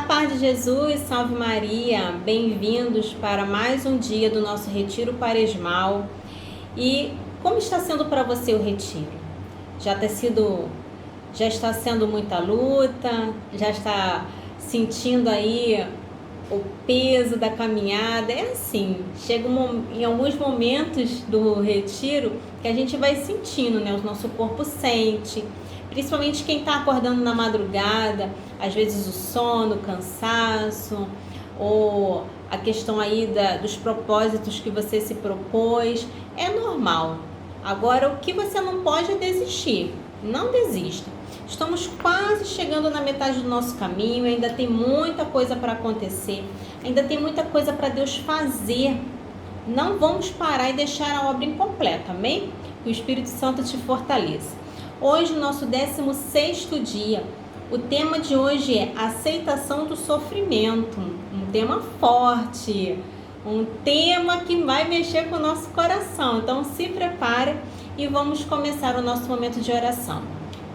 paz de Jesus, salve Maria, bem-vindos para mais um dia do nosso Retiro Quaresmal. E como está sendo para você o retiro? Já está sendo muita luta? Já está sentindo aí o peso da caminhada? É assim, chega em alguns momentos do retiro que a gente vai sentindo, né? O nosso corpo sente, principalmente quem está acordando na madrugada, às vezes o sono, o cansaço, ou a questão aí dos propósitos que você se propôs, é normal. Agora, o que você não pode é desistir, não desista. Estamos quase chegando na metade do nosso caminho, ainda tem muita coisa para acontecer, ainda tem muita coisa para Deus fazer. Não vamos parar e deixar a obra incompleta, amém? Que o Espírito Santo te fortaleça. Hoje, nosso 16º dia. O tema de hoje é aceitação do sofrimento. Um tema forte, um tema que vai mexer com o nosso coração. Então, se prepare e vamos começar o nosso momento de oração.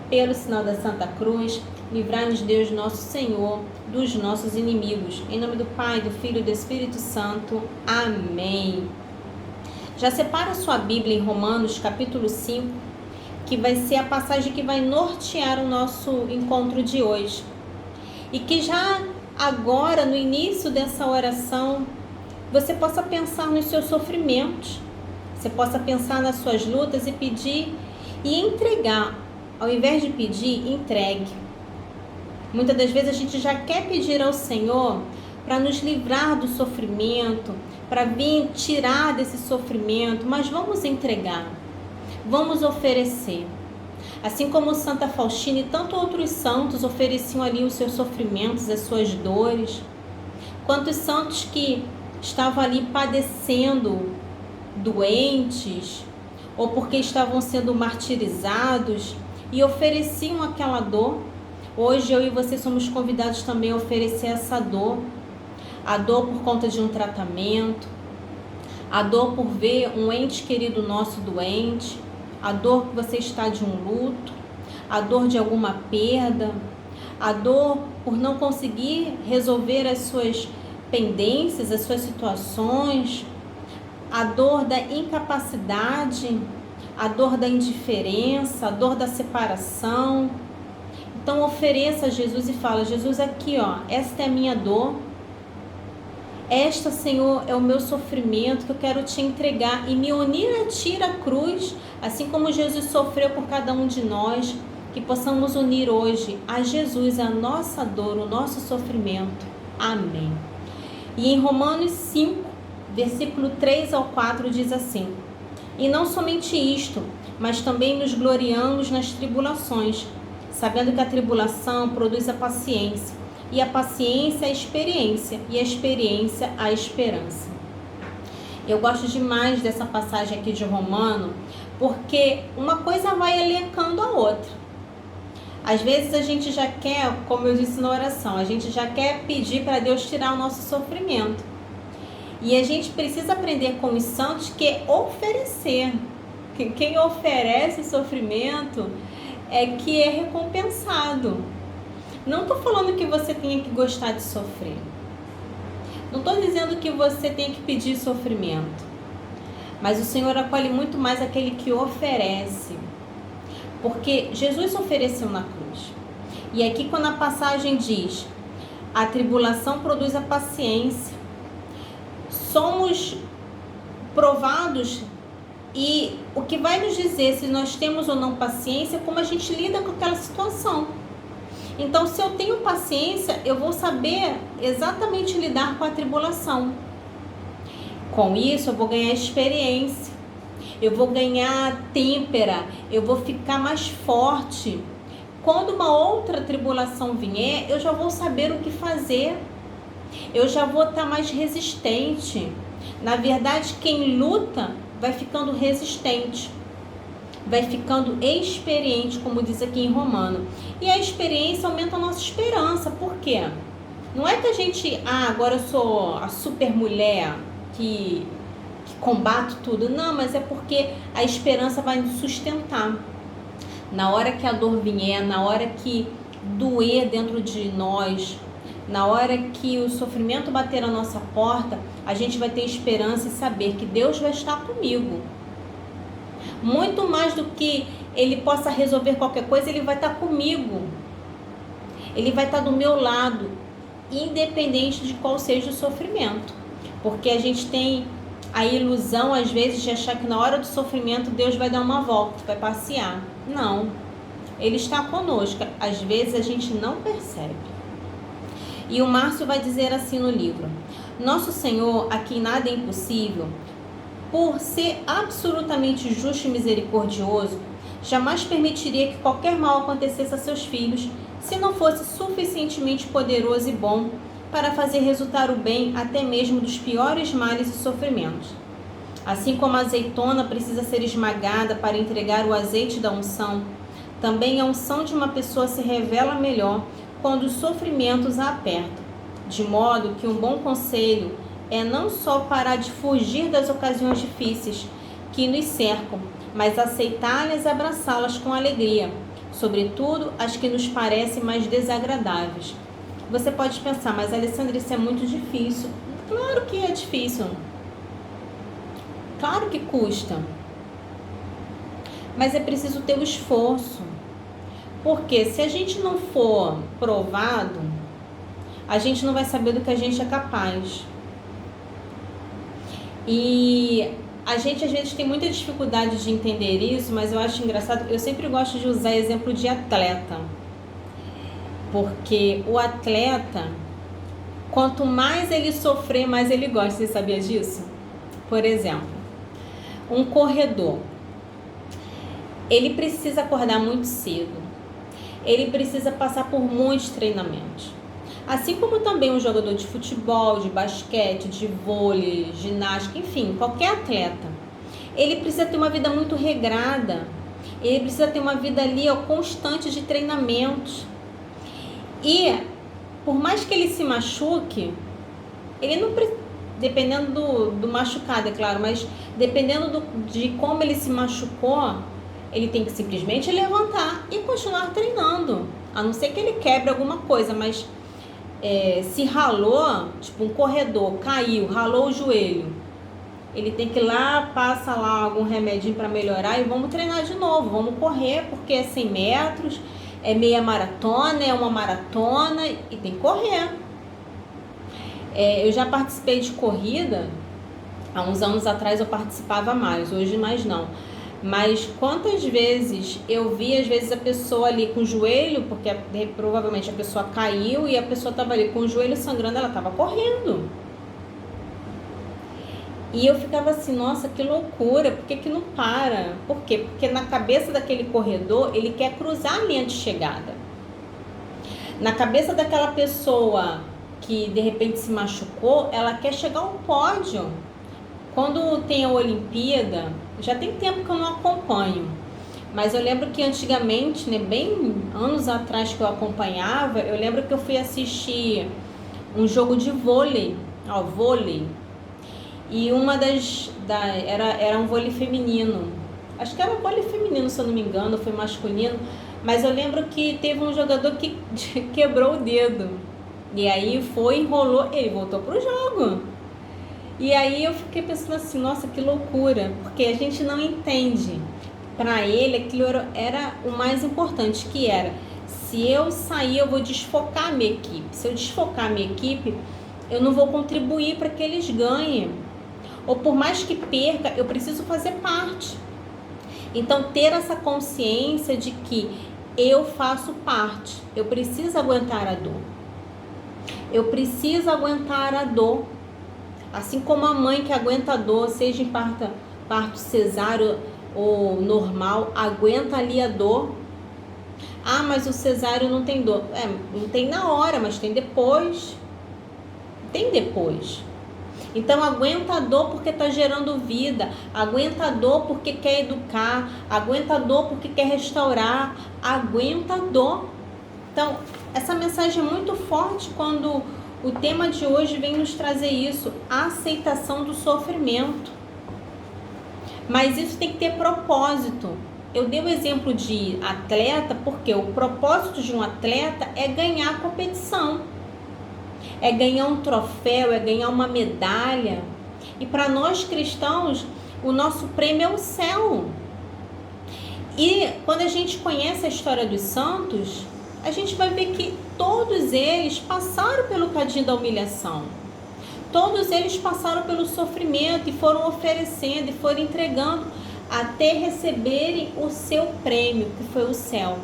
Pelo sinal da Santa Cruz, livrai-nos Deus nosso Senhor dos nossos inimigos. Em nome do Pai, do Filho e do Espírito Santo. Amém. Já separa sua Bíblia em Romanos, capítulo 5, que vai ser a passagem que vai nortear o nosso encontro de hoje. E que já agora, no início dessa oração, você possa pensar nos seus sofrimentos, você possa pensar nas suas lutas e pedir e entregar. Ao invés de pedir, entregue. Muitas das vezes a gente já quer pedir ao Senhor para nos livrar do sofrimento, para vir tirar desse sofrimento, mas vamos entregar. Vamos oferecer. Assim como Santa Faustina e tantos outros santos ofereciam ali os seus sofrimentos, as suas dores. Quantos santos que estavam ali padecendo, doentes, ou porque estavam sendo martirizados e ofereciam aquela dor. Hoje eu e você somos convidados também a oferecer essa dor. A dor por conta de um tratamento, a dor por ver um ente querido nosso doente, a dor que você está de um luto, a dor de alguma perda, a dor por não conseguir resolver as suas pendências, as suas situações, a dor da incapacidade, a dor da indiferença, a dor da separação. Então ofereça a Jesus e fala: Jesus, aqui ó, esta é a minha dor. Esta, Senhor, é o meu sofrimento que eu quero te entregar e me unir a ti na cruz, assim como Jesus sofreu por cada um de nós, que possamos unir hoje a Jesus a nossa dor, o nosso sofrimento. Amém. E em Romanos 5, versículo 3 ao 4 diz assim: E não somente isto, mas também nos gloriamos nas tribulações, sabendo que a tribulação produz a paciência, e a paciência, a experiência, e a experiência, a esperança. Eu gosto demais dessa passagem aqui de Romano, porque uma coisa vai elencando a outra. Às vezes a gente já quer, como eu disse na oração, a gente já quer pedir para Deus tirar o nosso sofrimento. E a gente precisa aprender com os santos que oferecer. Quem oferece sofrimento é que é recompensado. Não estou falando que você tenha que gostar de sofrer. Não estou dizendo que você tem que pedir sofrimento. Mas o Senhor acolhe muito mais aquele que oferece. Porque Jesus ofereceu na cruz. E aqui quando a passagem diz: a tribulação produz a paciência. Somos provados, e o que vai nos dizer se nós temos ou não paciência é como a gente lida com aquela situação. Então, se eu tenho paciência, eu vou saber exatamente lidar com a tribulação. Com isso, eu vou ganhar experiência, eu vou ganhar têmpera, eu vou ficar mais forte. Quando uma outra tribulação vier, eu já vou saber o que fazer, eu já vou estar mais resistente. Na verdade, quem luta vai ficando resistente, vai ficando experiente, como diz aqui em Romano. E a experiência aumenta a nossa esperança. Por quê? Não é que a gente, agora eu sou a super mulher que combato tudo. Não, mas é porque a esperança vai nos sustentar. Na hora que a dor vier, na hora que doer dentro de nós, Na hora que o sofrimento bater na nossa porta, a gente vai ter esperança e saber que Deus vai estar comigo. Muito mais do que Ele possa resolver qualquer coisa, Ele vai estar comigo. Ele vai estar do meu lado, independente de qual seja o sofrimento. Porque a gente tem a ilusão, às vezes, de achar que na hora do sofrimento Deus vai dar uma volta, vai passear. Não. Ele está conosco. Às vezes a gente não percebe. E o Márcio vai dizer assim no livro: Nosso Senhor, a quem nada é impossível, por ser absolutamente justo e misericordioso, jamais permitiria que qualquer mal acontecesse a seus filhos, se não fosse suficientemente poderoso e bom para fazer resultar o bem até mesmo dos piores males e sofrimentos. Assim como a azeitona precisa ser esmagada para entregar o azeite da unção, também a unção de uma pessoa se revela melhor quando os sofrimentos a apertam, de modo que um bom conselho é não só parar de fugir das ocasiões difíceis que nos cercam, mas aceitá-las e abraçá-las com alegria, sobretudo as que nos parecem mais desagradáveis. Você pode pensar, mas Alessandra, isso é muito difícil. Claro que é difícil. Claro que custa. Mas é preciso ter o esforço. Porque se a gente não for provado, a gente não vai saber do que a gente é capaz. E a gente às vezes tem muita dificuldade de entender isso, mas eu acho engraçado. Eu sempre gosto de usar exemplo de atleta. Porque o atleta, quanto mais ele sofrer, mais ele gosta. Você sabia disso? Por exemplo, um corredor. Ele precisa acordar muito cedo. Ele precisa passar por muitos treinamentos. Assim como também um jogador de futebol, de basquete, de vôlei, ginástica, enfim, qualquer atleta. Ele precisa ter uma vida muito regrada. Ele precisa ter uma vida ali constante de treinamentos. E por mais que ele se machuque, ele não dependendo do machucado, é claro, mas dependendo de como ele se machucou, ele tem que simplesmente levantar e continuar treinando. A não ser que ele quebre alguma coisa, mas se ralou, tipo um corredor, caiu, ralou o joelho, ele tem que ir lá, passa lá algum remedinho para melhorar e vamos treinar de novo, vamos correr, porque é 100 metros, é meia maratona, é uma maratona e tem que correr. Eu já participei de corrida, há uns anos atrás eu participava mais, hoje mais não. Mas quantas vezes eu vi, às vezes, a pessoa ali com o joelho, porque provavelmente a pessoa caiu e a pessoa estava ali com o joelho sangrando, ela estava correndo. E eu ficava assim, nossa, que loucura, por que não para? Por quê? Porque na cabeça daquele corredor, ele quer cruzar a linha de chegada. Na cabeça daquela pessoa que de repente se machucou, ela quer chegar ao pódio. Quando tem a Olimpíada, já tem tempo que eu não acompanho, mas eu lembro que antigamente, né, bem anos atrás que eu acompanhava, eu lembro que eu fui assistir um jogo de vôlei, vôlei, e uma era um vôlei feminino, acho que era um vôlei feminino, se eu não me engano, foi masculino, mas eu lembro que teve um jogador que quebrou o dedo, e aí enrolou, ele voltou pro jogo. E aí eu fiquei pensando assim, nossa, que loucura, porque a gente não entende. Para ele, aquilo era o mais importante, que era, se eu sair, eu vou desfocar a minha equipe. Se eu desfocar a minha equipe, eu não vou contribuir para que eles ganhem. Ou por mais que perca, eu preciso fazer parte. Então, ter essa consciência de que eu faço parte, eu preciso aguentar a dor. Eu preciso aguentar a dor. Assim como a mãe que aguenta a dor, seja em parto cesáreo ou normal, aguenta ali a dor. Ah, mas o cesáreo não tem dor. Não tem na hora, mas tem depois. Tem depois. Então aguenta a dor porque está gerando vida. Aguenta a dor porque quer educar. Aguenta a dor porque quer restaurar. Aguenta a dor. Então, essa mensagem é muito forte quando o tema de hoje vem nos trazer isso, a aceitação do sofrimento. Mas isso tem que ter propósito. Eu dei o exemplo de atleta porque o propósito de um atleta é ganhar a competição. é ganhar um troféu, é ganhar uma medalha. E para nós cristãos, o nosso prêmio é o céu. E quando a gente conhece a história dos santos, a gente vai ver que todos eles passaram pelo cadinho da humilhação. Todos eles passaram pelo sofrimento e foram oferecendo e foram entregando até receberem o seu prêmio, que foi o céu.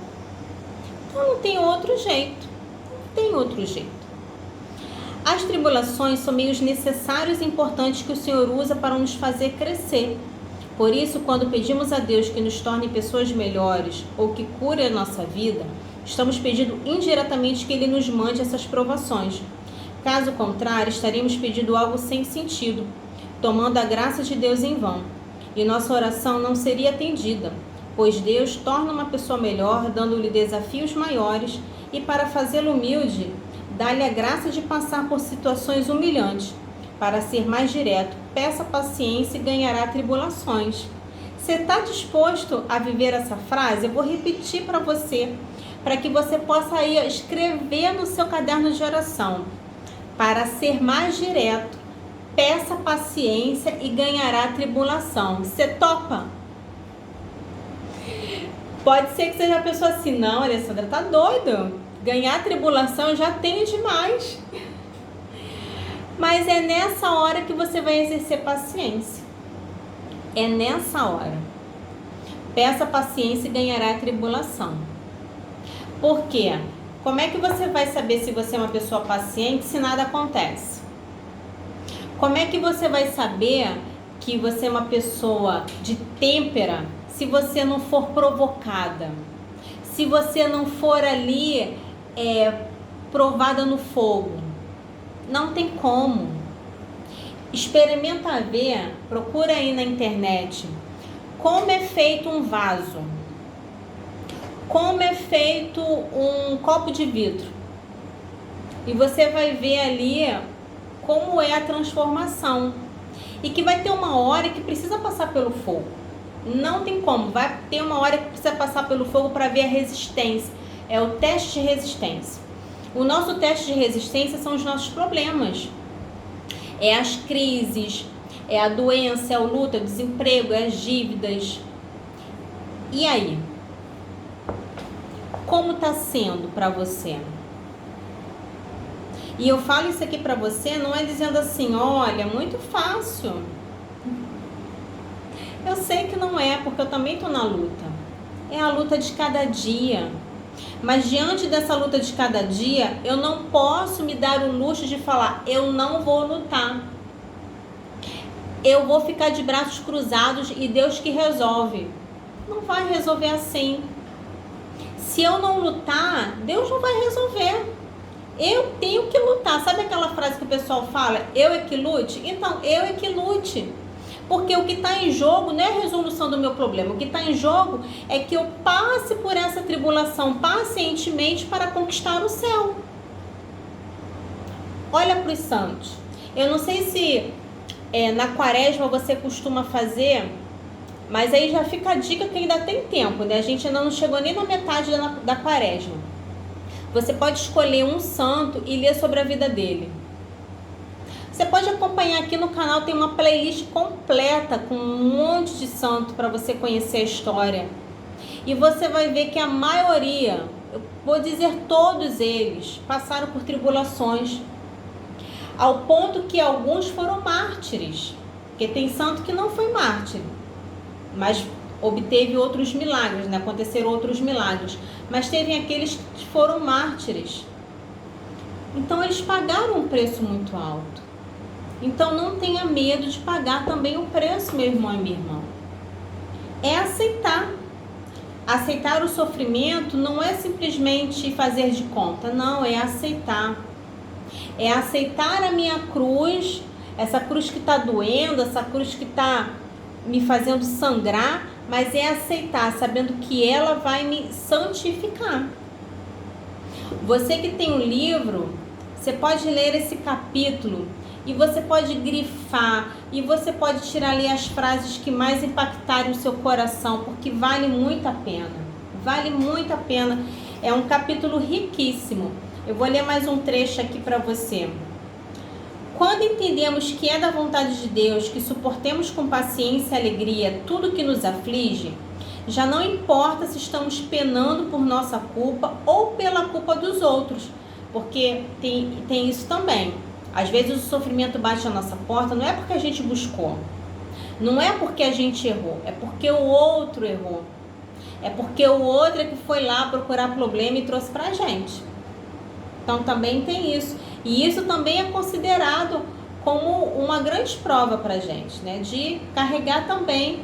Então não tem outro jeito. Não tem outro jeito. As tribulações são meios necessários e importantes que o Senhor usa para nos fazer crescer. Por isso, quando pedimos a Deus que nos torne pessoas melhores ou que cure a nossa vida, estamos pedindo indiretamente que Ele nos mande essas provações. Caso contrário, estaremos pedindo algo sem sentido, tomando a graça de Deus em vão. E nossa oração não seria atendida, pois Deus torna uma pessoa melhor, dando-lhe desafios maiores, e para fazê-lo humilde, dá-lhe a graça de passar por situações humilhantes. Para ser mais direto, peça paciência e ganhará tribulações. Você está disposto a viver essa frase? Eu vou repetir para você, para que você possa aí escrever no seu caderno de oração. Para ser mais direto, peça paciência e ganhará tribulação. Você topa? Pode ser que seja a pessoa assim, não, Alessandra, tá doido? Ganhar tribulação eu já tenho demais. Mas é nessa hora que você vai exercer paciência. É nessa hora. Peça paciência e ganhará tribulação. Por quê? Como é que você vai saber se você é uma pessoa paciente se nada acontece? Como é que você vai saber que você é uma pessoa de têmpera se você não for provocada? Se você não for ali provada no fogo? Não tem como. Experimenta ver, procura aí na internet como é feito um vaso, como é feito um copo de vidro, e você vai ver ali como é a transformação, e que vai ter uma hora que precisa passar pelo fogo. Não tem como, vai ter uma hora que precisa passar pelo fogo para ver a resistência. É o teste de resistência. O nosso teste de resistência são os nossos problemas. É as crises, é a doença, é o luto, é o desemprego, é as dívidas. E aí? Como está sendo para você? E eu falo isso aqui para você, não é dizendo assim, olha, muito fácil. Eu sei que não é, porque eu também estou na luta. É a luta de cada dia. Mas diante dessa luta de cada dia, eu não posso me dar o luxo de falar, eu não vou lutar. Eu vou ficar de braços cruzados e Deus que resolve. Não vai resolver assim. Se eu não lutar, Deus não vai resolver. Eu tenho que lutar. Sabe aquela frase que o pessoal fala? Eu é que lute? Então, eu é que lute. Porque o que está em jogo não é a resolução do meu problema. O que está em jogo é que eu passe por essa tribulação pacientemente para conquistar o céu. Olha para os santos. Eu não sei se na quaresma você costuma fazer, mas aí já fica a dica que ainda tem tempo, né? A gente ainda não chegou nem na metade da quaresma. Você pode escolher um santo e ler sobre a vida dele. Você pode acompanhar aqui no canal, tem uma playlist completa com um monte de santo para você conhecer a história. E você vai ver que a maioria, eu vou dizer todos eles, passaram por tribulações. Ao ponto que alguns foram mártires. Porque tem santo que não foi mártir, mas obteve outros milagres, né? Aconteceram outros milagres. Mas teve aqueles que foram mártires. Então eles pagaram um preço muito alto. Então não tenha medo de pagar também o preço, meu irmão e minha irmã. É aceitar. Aceitar o sofrimento não é simplesmente fazer de conta, não, é aceitar. É aceitar a minha cruz, essa cruz que está doendo, essa cruz que está me fazendo sangrar, mas é aceitar, sabendo que ela vai me santificar. Você que tem um livro, você pode ler esse capítulo e você pode grifar e você pode tirar ali as frases que mais impactarem o seu coração, porque vale muito a pena. Vale muito a pena. É um capítulo riquíssimo. Eu vou ler mais um trecho aqui para você. Quando entendemos que é da vontade de Deus que suportemos com paciência e alegria tudo que nos aflige, já não importa se estamos penando por nossa culpa ou pela culpa dos outros, porque tem isso também. Às vezes o sofrimento bate na nossa porta, não é porque a gente buscou, não é porque a gente errou, é porque o outro errou. É porque o outro é que foi lá procurar problema e trouxe pra gente. Então também tem isso. E isso também é considerado como uma grande prova pra gente, né? De carregar também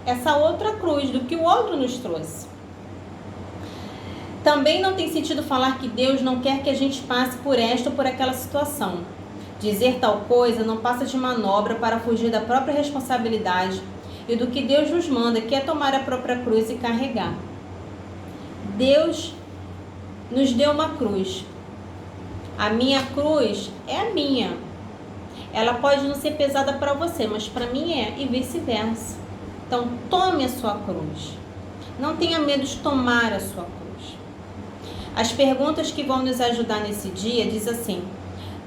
essa outra cruz do que o outro nos trouxe. Também não tem sentido falar que Deus não quer que a gente passe por esta ou por aquela situação. Dizer tal coisa não passa de manobra para fugir da própria responsabilidade e do que Deus nos manda, que é tomar a própria cruz e carregar. Deus nos deu uma cruz. A minha cruz é a minha. Ela pode não ser pesada para você, mas para mim é, e vice-versa. Então, tome a sua cruz. Não tenha medo de tomar a sua cruz. As perguntas que vão nos ajudar nesse dia diz assim: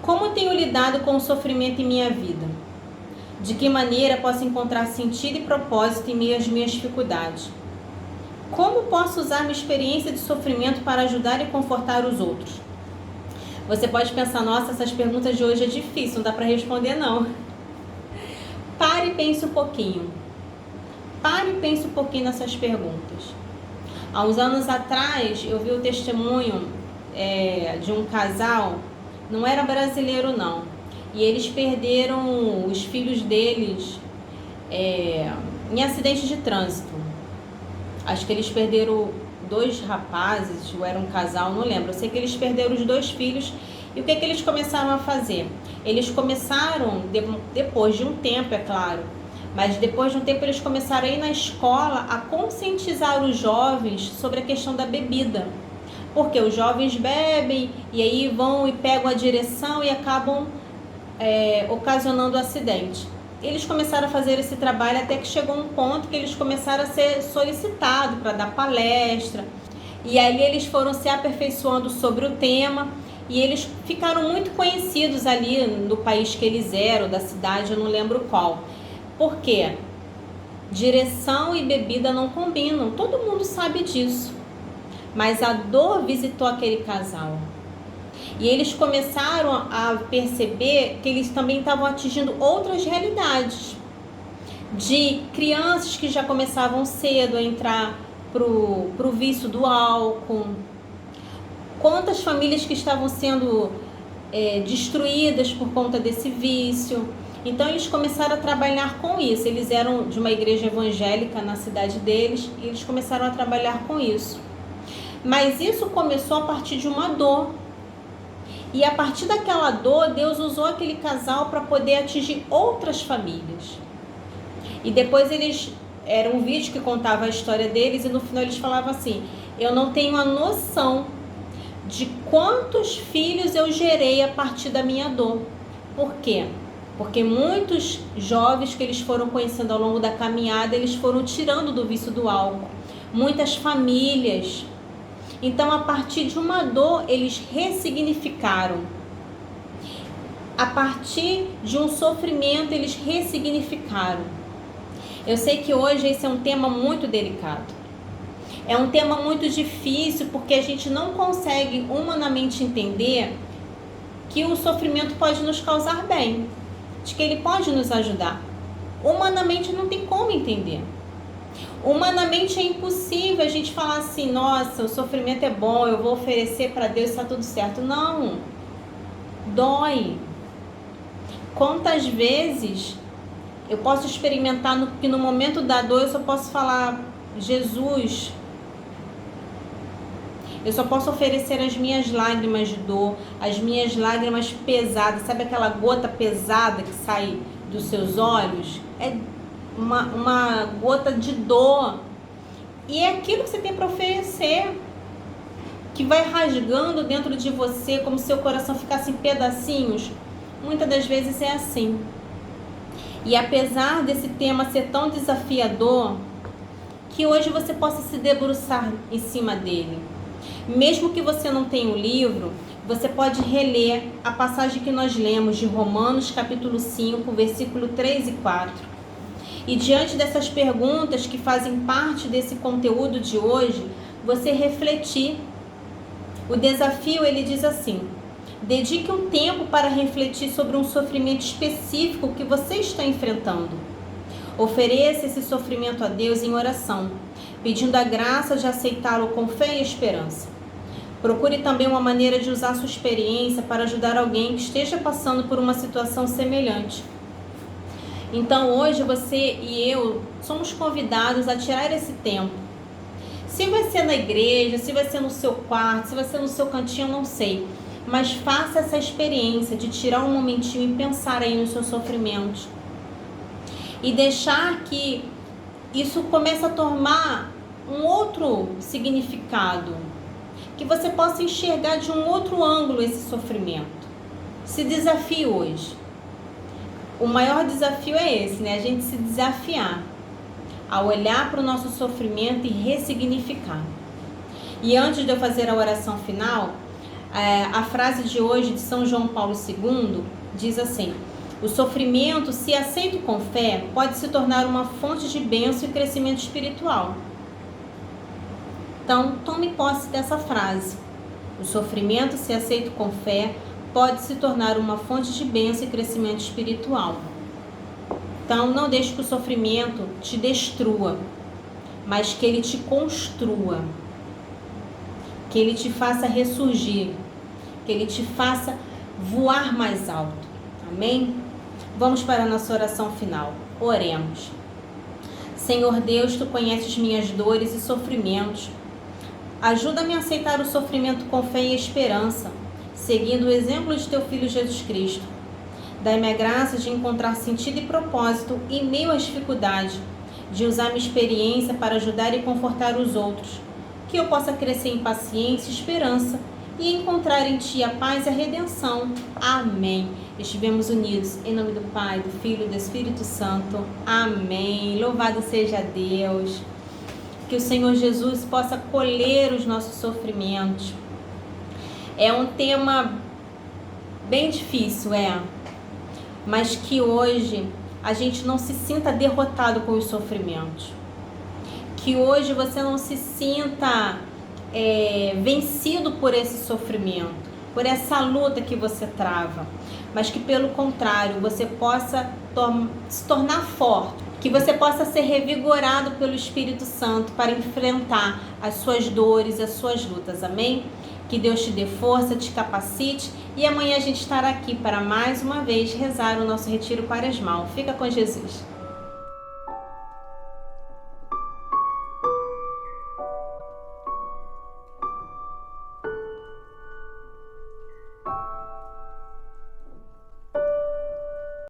como tenho lidado com o sofrimento em minha vida? De que maneira posso encontrar sentido e propósito em meio às minhas dificuldades? Como posso usar minha experiência de sofrimento para ajudar e confortar os outros? Você pode pensar, nossa, essas perguntas de hoje é difícil, não dá para responder não. Pare e pense um pouquinho. Pare e pense um pouquinho nessas perguntas. Há uns anos atrás, eu vi o testemunho de um casal, não era brasileiro não, e eles perderam os filhos deles em acidente de trânsito. Acho que eles perderam 2 rapazes, ou era um casal, não lembro. Eu sei que eles perderam os 2 filhos. E o que eles começaram a fazer? Eles começaram, depois de um tempo, é claro, mas depois de um tempo eles começaram a ir na escola a conscientizar os jovens sobre a questão da bebida. Porque os jovens bebem e aí vão e pegam a direção e acabam ocasionando acidente. Eles começaram a fazer esse trabalho até que chegou um ponto que eles começaram a ser solicitados para dar palestra. E aí eles foram se aperfeiçoando sobre o tema e eles ficaram muito conhecidos ali no país que eles eram, da cidade, eu não lembro qual. Por quê? Direção e bebida não combinam, todo mundo sabe disso. Mas a dor visitou aquele casal. E eles começaram a perceber que eles também estavam atingindo outras realidades. De crianças que já começavam cedo a entrar pro vício do álcool. Quantas famílias que estavam sendo destruídas por conta desse vício. Então eles começaram a trabalhar com isso. Eles eram de uma igreja evangélica na cidade deles e eles começaram a trabalhar com isso. Mas isso começou a partir de uma dor. E a partir daquela dor, Deus usou aquele casal para poder atingir outras famílias. E depois era um vídeo que contava a história deles e no final eles falavam assim: eu não tenho a noção de quantos filhos eu gerei a partir da minha dor. Por quê? Porque muitos jovens que eles foram conhecendo ao longo da caminhada, eles foram tirando do vício do álcool. Muitas famílias. Então, a partir de uma dor, eles ressignificaram. A partir de um sofrimento, eles ressignificaram. Eu sei que hoje esse é um tema muito delicado. É um tema muito difícil, porque a gente não consegue humanamente entender que o sofrimento pode nos causar bem, de que ele pode nos ajudar. Humanamente não tem como entender. Humanamente é impossível a gente falar assim: nossa, o sofrimento é bom, eu vou oferecer para Deus, está tudo certo. Não, dói. Quantas vezes eu posso experimentar que no momento da dor eu só posso falar: Jesus, eu só posso oferecer as minhas lágrimas de dor, as minhas lágrimas pesadas. Sabe aquela gota pesada que sai dos seus olhos? É uma gota de dor. E é aquilo que você tem para oferecer, que vai rasgando dentro de você, como se seu coração ficasse em pedacinhos. Muitas das vezes é assim. E apesar desse tema ser tão desafiador, que hoje você possa se debruçar em cima dele. Mesmo que você não tenha o livro, você pode reler a passagem que nós lemos de Romanos capítulo 5, versículo 3 e 4. E diante dessas perguntas que fazem parte desse conteúdo de hoje, você refletir. O desafio, ele diz assim: dedique um tempo para refletir sobre um sofrimento específico que você está enfrentando. Ofereça esse sofrimento a Deus em oração, pedindo a graça de aceitá-lo com fé e esperança. Procure também uma maneira de usar sua experiência para ajudar alguém que esteja passando por uma situação semelhante. Então hoje você e eu somos convidados a tirar esse tempo. Se vai ser na igreja, se vai ser no seu quarto, se vai ser no seu cantinho, não sei. Mas faça essa experiência de tirar um momentinho e pensar aí nos seus sofrimentos. E deixar que isso comece a tomar um outro significado. Que você possa enxergar de um outro ângulo esse sofrimento. Se desafie hoje. O maior desafio é esse, né? A gente se desafiar a olhar para o nosso sofrimento e ressignificar. E antes de eu fazer a oração final, a frase de hoje de São João Paulo II diz assim: o sofrimento, se aceito com fé, pode se tornar uma fonte de bênção e crescimento espiritual. Então, tome posse dessa frase. O sofrimento, se aceito com fé, pode se tornar uma fonte de bênção e crescimento espiritual. Então, não deixe que o sofrimento te destrua, mas que ele te construa, que ele te faça ressurgir, que ele te faça voar mais alto. Amém? Vamos para a nossa oração final. Oremos. Senhor Deus, Tu conheces minhas dores e sofrimentos. Ajuda-me a aceitar o sofrimento com fé e esperança, seguindo o exemplo de Teu Filho Jesus Cristo. Dai-me a graça de encontrar sentido e propósito em meio às dificuldades, de usar minha experiência para ajudar e confortar os outros, que eu possa crescer em paciência e esperança e encontrar em Ti a paz e a redenção. Amém. Estivemos unidos em nome do Pai, do Filho e do Espírito Santo. Amém. Louvado seja Deus. Que o Senhor Jesus possa colher os nossos sofrimentos. É um tema bem difícil, mas que hoje a gente não se sinta derrotado com os sofrimentos. Que hoje você não se sinta vencido por esse sofrimento, por essa luta que você trava, mas que pelo contrário você possa se tornar forte, que você possa ser revigorado pelo Espírito Santo para enfrentar as suas dores, as suas lutas. Amém? Que Deus te dê força, te capacite, e amanhã a gente estará aqui para mais uma vez rezar o nosso retiro quaresmal. Fica com Jesus.